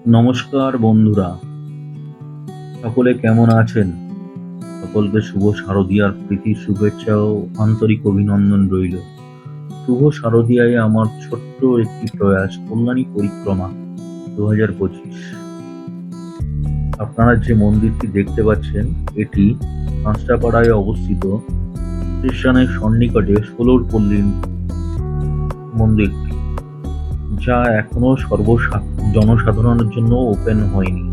নমস্কার বন্ধুরা, সকলে কেমন আছেন? সকলকে শুভ শারদীয়ার প্রীতি শুভেচ্ছা ও আন্তরিক অভিনন্দন রইল। শুভ শারদীয়ায় আমার ছোট্ট একটি প্রয়াস কল্যাণী পরিক্রমা 2025। আপনারা যে মন্দিরটি দেখতে পাচ্ছেন এটি কাঁচরাপাড়ায় অবস্থিত স্টেশনের সন্নিকটে ষোলোর পল্লীর মন্দিরটি, যা এখনো জনসাধারণের জন্য ওপেন হয়নি।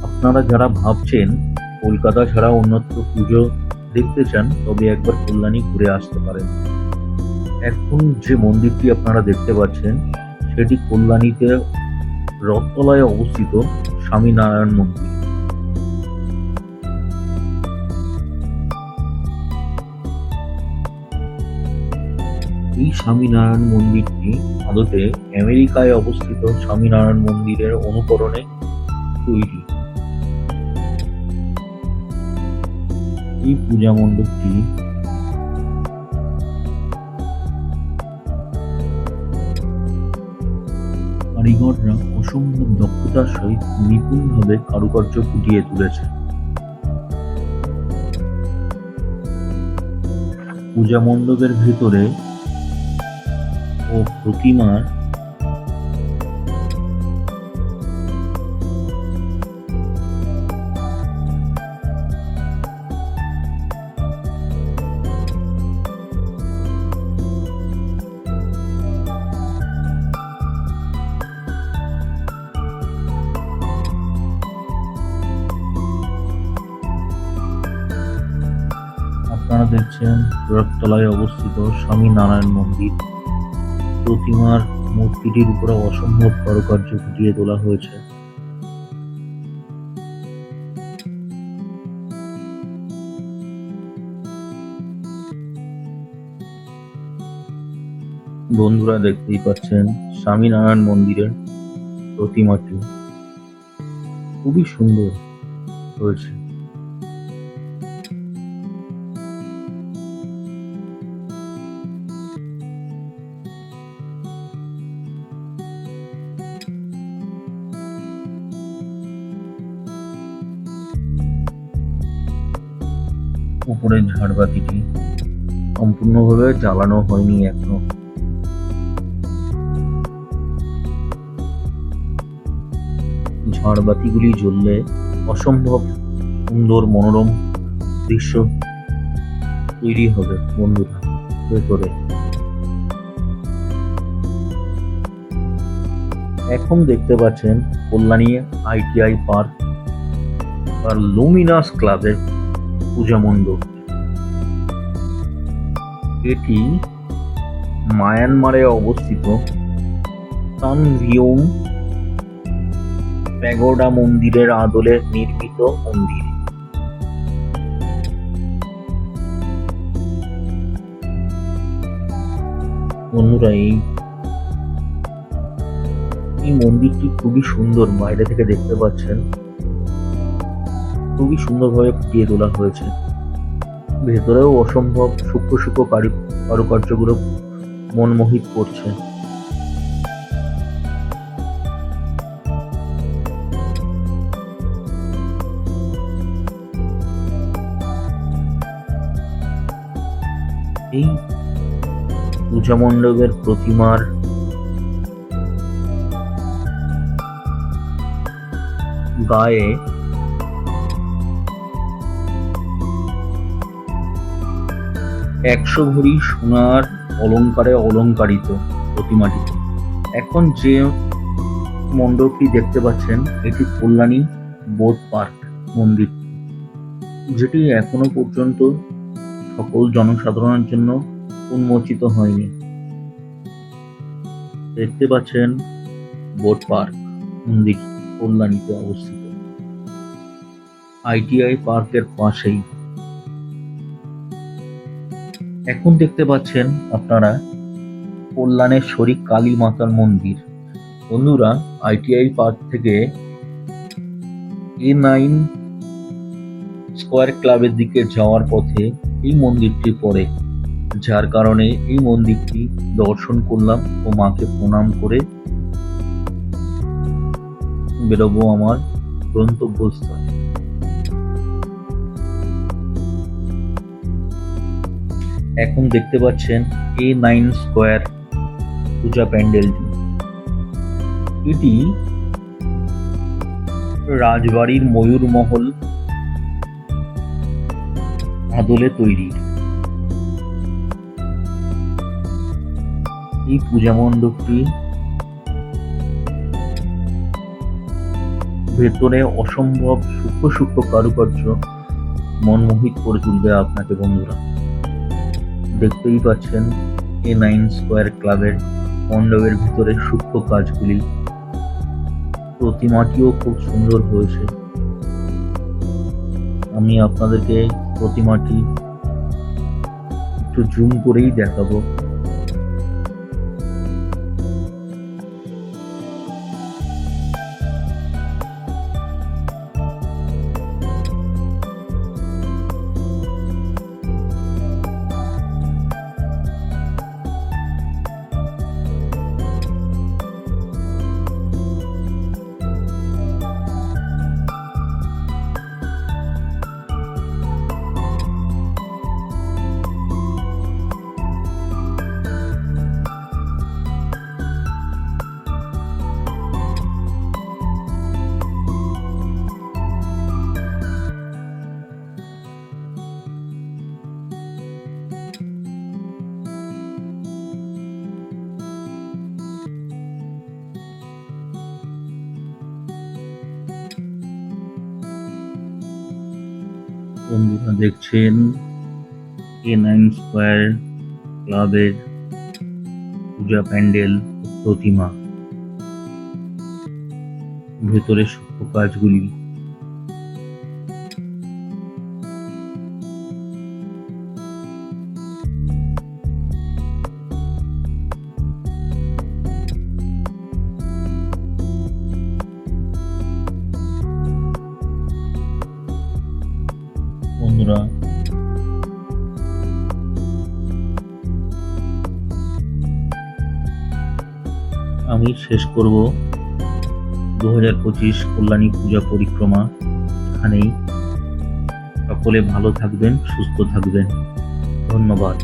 আপনারা যারা ভাবছেন কলকাতা ছাড়া অন্যত্র পুজো দেখতে চান, তবে একবার কল্যাণী ঘুরে আসতে পারেন। এখন যে মন্দিরটি আপনারা দেখতে পাচ্ছেন সেটি কল্যাণীতে রথতলায় অবস্থিত স্বামীনারায়ণ মন্দির। এই স্বামীনারায়ণ মন্দিরটি আদতে আমেরিকায় অবস্থিত স্বামীনারায়ণ মন্দিরের অনুকরণে তৈরি। এই পূজা মণ্ডপটি কারিগররা অসম্ভব দক্ষতার সহিত নিপুণভাবে কারুকার্য ফুটিয়ে তুলেছে। পূজা মণ্ডপের ভেতরে ও প্রতিমার আপনারা দেখছেন রথতলায় অবস্থিত স্বামীনারায়ণ মন্দির। প্রতিমার মূর্তিটির উপরে অসম্ভব কারুকার্য ফুটিয়ে তোলা হয়েছে। বন্ধুরা দেখতেই পাচ্ছেন স্বামীনারায়ণ মন্দিরের প্রতিমাটি খুবই সুন্দর হয়েছে। উপরের ঝাড়বাতিটি সম্পূর্ণভাবে জ্বালানো হয়নি এখনো। ঝাড়বাতিগুলি জ্বললে অসম্ভব সুন্দর মনোরম দৃশ্য তৈরি হবে বন্ধুরা। ভেতরে এখন দেখতে পাচ্ছেন কল্যাণী আইটিআই পার্ক আর লুমিনাস ক্লাবের পূজা মণ্ডপ। এটি মায়ানমারে অবস্থিত তানভিয়ুং প্যাগোডা মন্দিরের আদলে নির্মিত মন্দির। বন্ধুরা এই মন্দিরটি খুবই সুন্দর, বাইরে থেকে দেখতে পাচ্ছেন খুবই সুন্দরভাবে ফুটিয়ে তোলা হয়েছে। ভেতরেও অসম্ভব সূক্ষ্ম সূক্ষ্ম কারুকার্যগুলো মনমোহিত করছে। এই পূজা মণ্ডপের প্রতিমার গায়ে 100 ভরি সোনার অলঙ্কারে অলঙ্কারিত প্রতিমাটিতে। এখন যে মণ্ডপটি দেখতে পাচ্ছেন এটি কল্যাণী বোট পার্ক মন্দির, যেটি এখনো পর্যন্ত সকল জনসাধারণের জন্য উন্মোচিত হয়নি। দেখতে পাচ্ছেন বোট পার্ক মন্দির কল্যাণীতে অবস্থিত, আইটিআই পার্কের পাশেই। এখন দেখতে পাচ্ছেন আপনারা কল্যাণেশ্বরী কালী মাতার মন্দির। বন্ধুরা, আইটিআই পার্ক থেকে A9 স্কোয়ার ক্লাবের দিকে যাওয়ার পথে এই মন্দিরটি পড়ে, যার কারণে এই মন্দিরটি দর্শন করলাম ও মাকে প্রণাম করে বেরোবো আমার গন্তব্যস্থলে। এখন দেখতে পাচ্ছেন A9 স্কোয়ার পূজা প্যান্ডেলটি। এটি রাজবাড়ির ময়ূরমহল আদলে তৈরি। এই পূজা মণ্ডপটি ভেতরে অসম্ভব সূক্ষ্ম সূক্ষ্ম কারুকার্য মনমোহিত করে তুলবে আপনাকে বন্ধুরা। দেখতেই পাচ্ছেন A9 স্কোয়ার ক্লাবের মণ্ডপের ভিতরে সূক্ষ্ম কাজগুলি। প্রতিমাটিও খুব সুন্দর হয়েছে। আমি আপনাদেরকে প্রতিমাটি একটু জুম করেই দেখাবো। বন্ধুরা দেখছেন A9 স্কোয়ার ক্লাবের পূজা প্যান্ডেল প্রতিমা, ভেতরে সূক্ষ্ম কাজগুলি। বন্ধুরা আমি শেষ করব 2025 কল্যাণী পূজা পরিক্রমা এখানেই। সকলে ভালো থাকবেন, সুস্থ থাকবেন। ধন্যবাদ।